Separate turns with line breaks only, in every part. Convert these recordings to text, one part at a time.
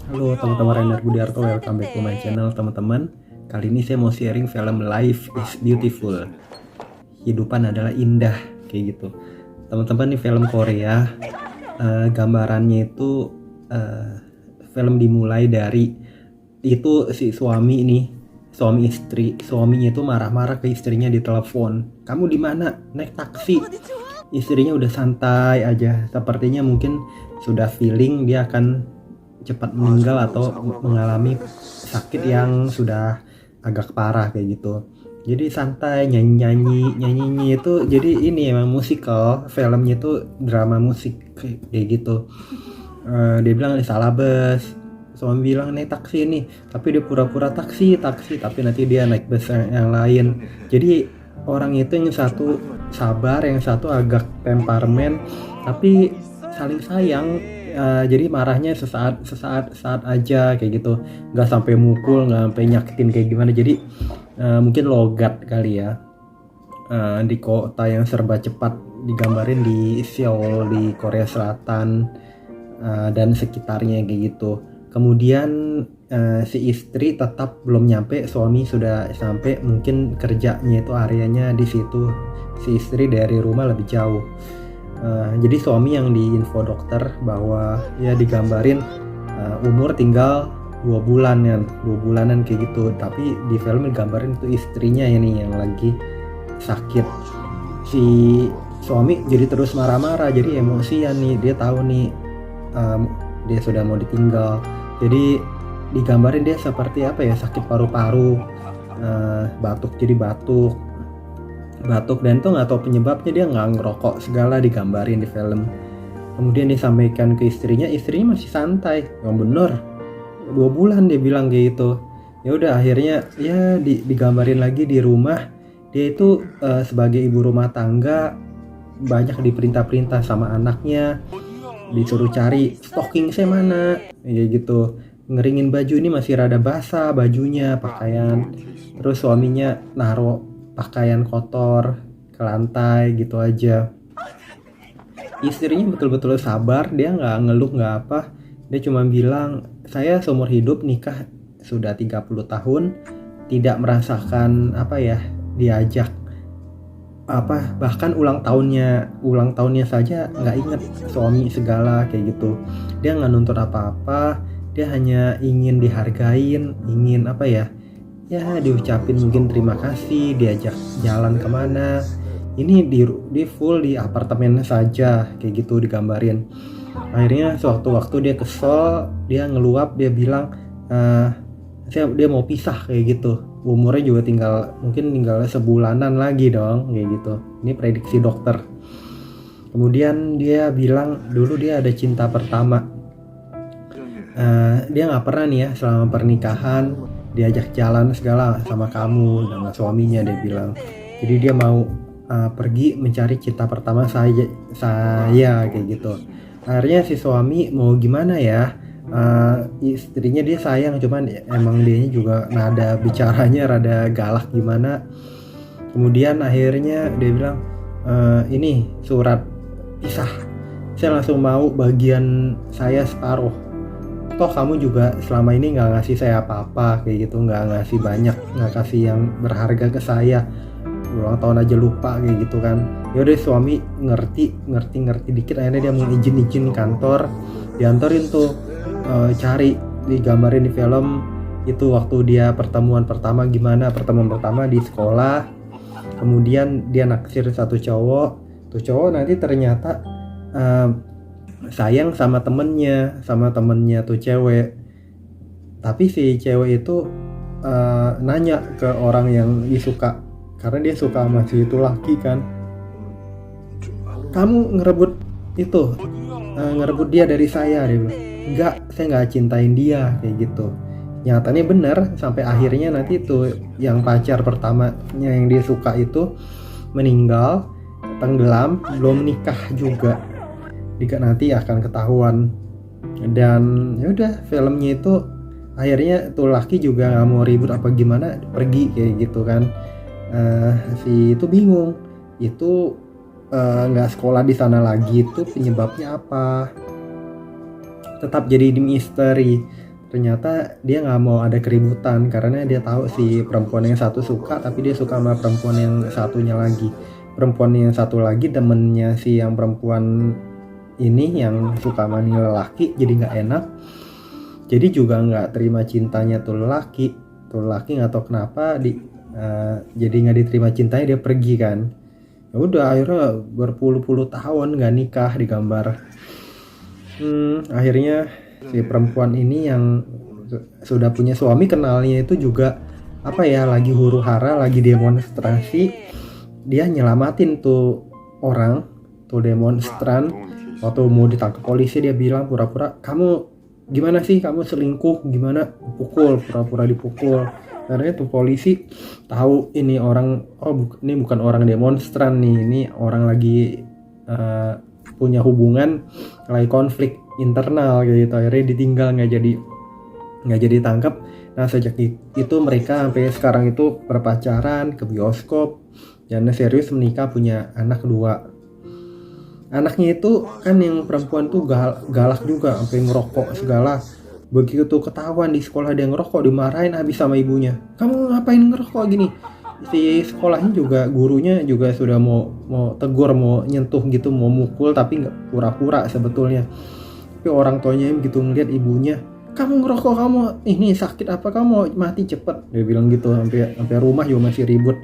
Halo teman-teman, Rainer Budiarto, welcome back to my channel teman-teman. Kali ini saya mau sharing film Life is Beautiful. Hidupan adalah indah, kayak gitu. Teman-teman, ini film Korea. Gambarannya itu film dimulai dari itu si suami ini, suami istri. Suaminya itu marah-marah ke istrinya di telepon. Kamu di mana? Naik taksi. Istrinya udah santai aja. Sepertinya mungkin sudah feeling dia akan cepat meninggal atau mengalami sakit yang sudah agak parah kayak gitu. Jadi santai nyanyinya itu jadi ini emang musikal, filmnya itu drama musik kayak gitu. Dia bilang salah bus, suami bilang naik taksi ini, tapi dia pura-pura taksi tapi nanti dia naik bus yang lain. Jadi orang itu yang satu sabar, yang satu agak temperamen, tapi saling sayang. Jadi marahnya sesaat aja kayak gitu, nggak sampai mukul, nggak sampai nyakitin kayak gimana. Jadi mungkin logat kali ya. Di kota yang serba cepat, digambarin di Seoul di Korea Selatan dan sekitarnya kayak gitu. Kemudian si istri tetap belum nyampe, suami sudah sampai, mungkin kerjanya itu areanya di situ, si istri dari rumah lebih jauh. Jadi suami yang di info dokter bahwa ya digambarin umur tinggal 2 bulanan kayak gitu, tapi di film digambarin itu istrinya ini yang lagi sakit. Si suami jadi terus marah-marah, jadi emosian nih, dia tahu nih dia sudah mau ditinggal. Jadi digambarin dia seperti apa ya, sakit paru-paru, batuk, jadi batuk dan itu nggak tahu penyebabnya, dia nggak ngerokok segala, digambarin di film. Kemudian disampaikan ke istrinya masih santai, yang bener 2 bulan dia bilang kayak gitu. Ya udah akhirnya ya digambarin lagi di rumah, dia itu sebagai ibu rumah tangga banyak diperintah-perintah sama anaknya, disuruh cari stocking saya mana kayak gitu, ngeringin baju, ini masih rada basah bajunya, pakaian. Terus suaminya naruh pakaian kotor ke lantai gitu aja. Istrinya betul-betul sabar, dia nggak ngeluh nggak apa, dia cuma bilang saya seumur hidup nikah sudah 30 tahun tidak merasakan apa ya, diajak apa, bahkan ulang tahunnya saja nggak inget suami segala kayak gitu. Dia nggak nuntut apa-apa, dia hanya ingin dihargain, ingin apa ya, diucapin mungkin terima kasih, diajak jalan kemana. Ini di full di apartemen saja kayak gitu digambarin. Akhirnya suatu waktu dia kesel, dia ngeluap, dia bilang dia mau pisah kayak gitu. Umurnya juga tinggal sebulanan lagi dong kayak gitu. Ini prediksi dokter. Kemudian dia bilang dulu dia ada cinta pertama. Dia nggak pernah nih ya selama pernikahan diajak jalan segala sama kamu, sama suaminya, dia bilang. Jadi dia mau pergi mencari cinta pertama saya kayak gitu. Akhirnya si suami mau gimana ya, istrinya dia sayang, cuman emang dianya juga nada bicaranya rada galak gimana. Kemudian akhirnya dia bilang ini surat pisah, saya langsung mau bagian saya separuh, toh kamu juga selama ini nggak ngasih saya apa-apa kayak gitu, nggak ngasih banyak, nggak kasih yang berharga ke saya, ulang tahun aja lupa kayak gitu kan. Yaudah suami ngerti dikit, akhirnya dia mau izin kantor, diantarin tuh cari, digambarin di film itu waktu dia pertemuan pertama di sekolah. Kemudian dia naksir satu cowok, tuh cowok nanti ternyata sayang sama temennya tuh cewek, tapi si cewek itu nanya ke orang yang disuka, karena dia suka sama si itu laki kan, kamu ngerebut dia dari saya, dia bilang. Enggak, saya nggak cintain dia kayak gitu. Nyatanya bener, sampai akhirnya nanti itu yang pacar pertamanya yang dia suka itu meninggal, tenggelam, belum nikah juga. Nanti akan ketahuan. Dan yaudah filmnya itu akhirnya tuh laki juga nggak mau ribut apa gimana, pergi kayak gitu kan. Si itu bingung, itu nggak sekolah di sana lagi, itu penyebabnya apa, tetap jadi misteri. ternyata dia nggak mau ada keributan karena dia tahu si perempuan yang satu suka, tapi dia suka sama perempuan yang satunya lagi. Perempuan yang satu lagi temennya si yang perempuan ini yang suka sama nih lelaki, jadi nggak enak. Jadi juga nggak terima cintanya tuh lelaki nggak tahu kenapa jadi nggak diterima cintanya, dia pergi kan. Ya udah akhirnya berpuluh-puluh tahun nggak nikah digambar. Akhirnya si perempuan ini yang sudah punya suami kenalnya itu juga apa ya, lagi huru hara, lagi demonstrasi, dia nyelamatin tuh orang, tuh demonstran. Waktu mau ditangkap polisi dia bilang pura-pura, kamu gimana sih, kamu selingkuh gimana, pukul, pura-pura dipukul. Karena itu polisi tahu ini orang, ini bukan orang demonstran nih, ini orang lagi punya hubungan, lagi konflik internal gitu. Akhirnya ditinggal, nggak jadi tangkap. Nah sejak itu mereka sampai sekarang itu berpacaran, ke bioskop, dan serius menikah, punya anak 2. Anaknya itu kan yang perempuan tuh galak juga, sampai ngerokok segala. Begitu ketahuan di sekolah dia ngerokok, dimarahin habis sama ibunya. Kamu ngapain ngerokok gini? Si sekolahnya juga, gurunya juga sudah mau tegur, mau nyentuh gitu, mau mukul, tapi nggak, pura-pura sebetulnya. Tapi orang tuanya begitu ngeliat ibunya, kamu ngerokok, kamu ini sakit apa, kamu mau mati cepet, dia bilang gitu. Sampai rumah juga masih ribut.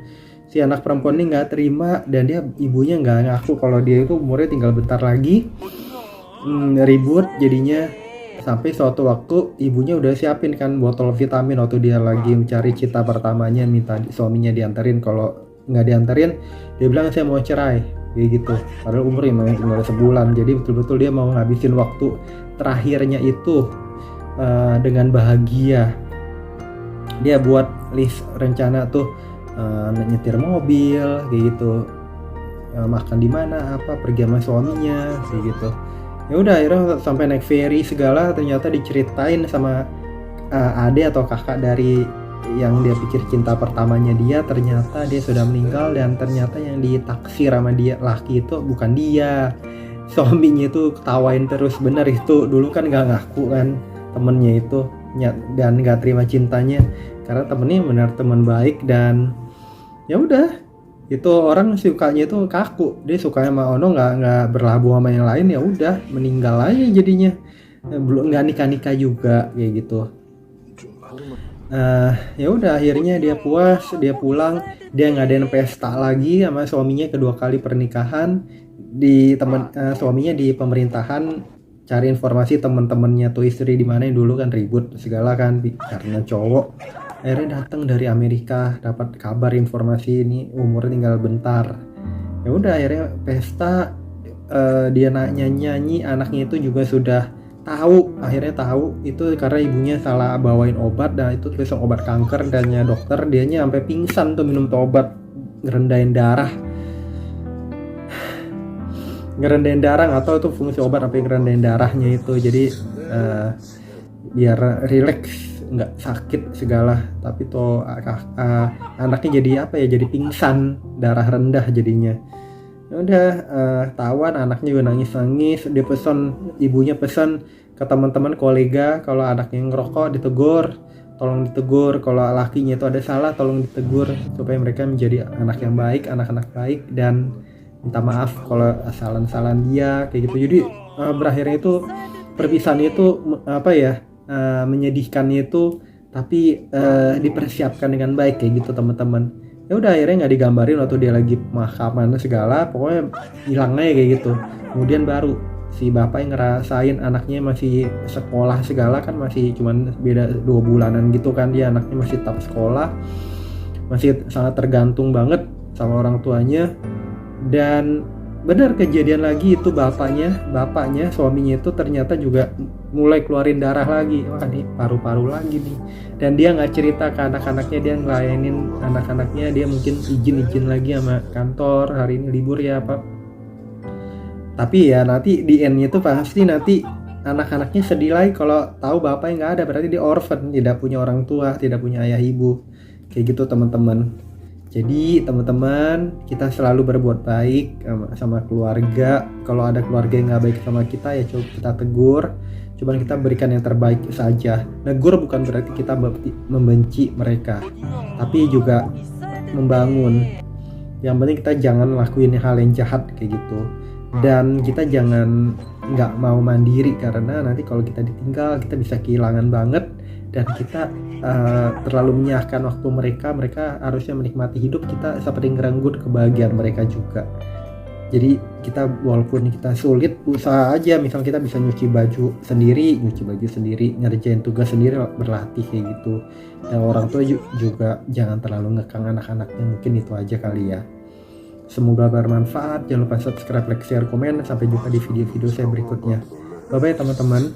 Si anak perempuan ini nggak terima, dan ibunya nggak ngaku kalau dia itu umurnya tinggal bentar lagi. Ribut jadinya, sampai suatu waktu ibunya udah siapin kan botol vitamin waktu dia lagi mencari cinta pertamanya, minta suaminya dianterin. Kalau nggak dianterin dia bilang saya mau cerai, kayak gitu. Padahal umurnya memang tinggal sebulan. Jadi betul-betul dia mau ngabisin waktu terakhirnya itu dengan bahagia. Dia buat list rencana tuh, nyetir mobil kayak gitu, makan di mana, apa, pergi sama suaminya kayak gitu. Ya udah akhirnya sampai naik ferry segala, ternyata diceritain sama adik atau kakak dari yang dia pikir cinta pertamanya dia, ternyata dia sudah meninggal. Dan ternyata yang ditaksir sama dia laki itu bukan dia, suaminya. Itu ketawain terus, bener itu dulu kan nggak ngaku kan temennya itu, dan nggak terima cintanya karena temennya benar teman baik. Dan ya udah, itu orang sukanya itu kaku, dia suka sama Ono, nggak berlabuh sama yang lain. Ya udah meninggal aja jadinya, belum nggak nikah juga kayak gitu. Ya udah akhirnya dia puas, dia pulang, dia ngadain pesta lagi sama suaminya, kedua kali pernikahan. Suaminya di pemerintahan cari informasi teman-temannya tuh istri di mana, yang dulu kan ribut segala kan karena cowok. Akhirnya datang dari Amerika, dapat kabar informasi ini umurnya tinggal bentar. Ya udah akhirnya pesta, dia nyanyi, anaknya itu juga sudah akhirnya tahu itu karena ibunya salah bawain obat, dan itu tulisan obat kanker. Dannya dokter, dianya sampai pingsan tuh minum tuh obat, ngerendahin darah, nggak tahu itu fungsi obat apa yang ngerendahin darahnya itu. Jadi biar rileks, nggak sakit segala. Tapi tuh anaknya jadi apa ya, jadi pingsan, darah rendah jadinya. Ya udah, tawan anaknya juga nangis. Dia ibunya pesan ke teman-teman kolega, kalau anaknya ngerokok tolong ditegur, kalau lakinya itu ada salah tolong ditegur, supaya mereka menjadi anak-anak baik, dan minta maaf kalau kesalahan dia kayak gitu. Jadi berakhirnya itu perpisahan itu apa ya, menyedihkannya itu, tapi dipersiapkan dengan baik kayak gitu teman-teman. Ya udah akhirnya nggak digambarin waktu dia lagi pemakaman segala, pokoknya hilangnya kayak gitu. Kemudian baru si bapak yang ngerasain anaknya masih sekolah segala, kan masih cuman beda 2 bulanan gitu kan, dia anaknya masih tetap sekolah, masih sangat tergantung banget sama orang tuanya. Dan benar kejadian lagi itu, bapaknya suaminya itu ternyata juga mulai keluarin darah lagi. Wah nih paru-paru lagi nih. Dan dia nggak cerita ke anak-anaknya, dia ngelayanin anak-anaknya, dia mungkin izin lagi sama kantor, hari ini libur ya Pak. Tapi ya nanti di endnya tuh pasti nanti anak-anaknya sedih lagi kalau tahu bapaknya nggak ada, berarti dia orphan, tidak punya orang tua, tidak punya ayah ibu kayak gitu teman-teman. Jadi teman-teman, kita selalu berbuat baik sama keluarga. Kalau ada keluarga yang nggak baik sama kita, ya coba kita tegur, cuman kita berikan yang terbaik saja. Negur bukan berarti kita membenci mereka, tapi juga membangun. Yang penting kita jangan lakuin hal yang jahat kayak gitu, dan kita jangan nggak mau mandiri, karena nanti kalau kita ditinggal kita bisa kehilangan banget, dan kita terlalu menyahkan waktu mereka harusnya menikmati hidup, kita seperti ngerenggut kebahagiaan mereka juga. Jadi kita walaupun kita sulit, usaha aja, misal kita bisa nyuci baju sendiri, ngerjain tugas sendiri, berlatih kayak gitu. Dan orang tua juga jangan terlalu ngekang anak-anaknya. Mungkin itu aja kali ya. Semoga bermanfaat. Jangan lupa subscribe, like, share, komen. Sampai jumpa di video-video saya berikutnya. Bye bye teman-teman.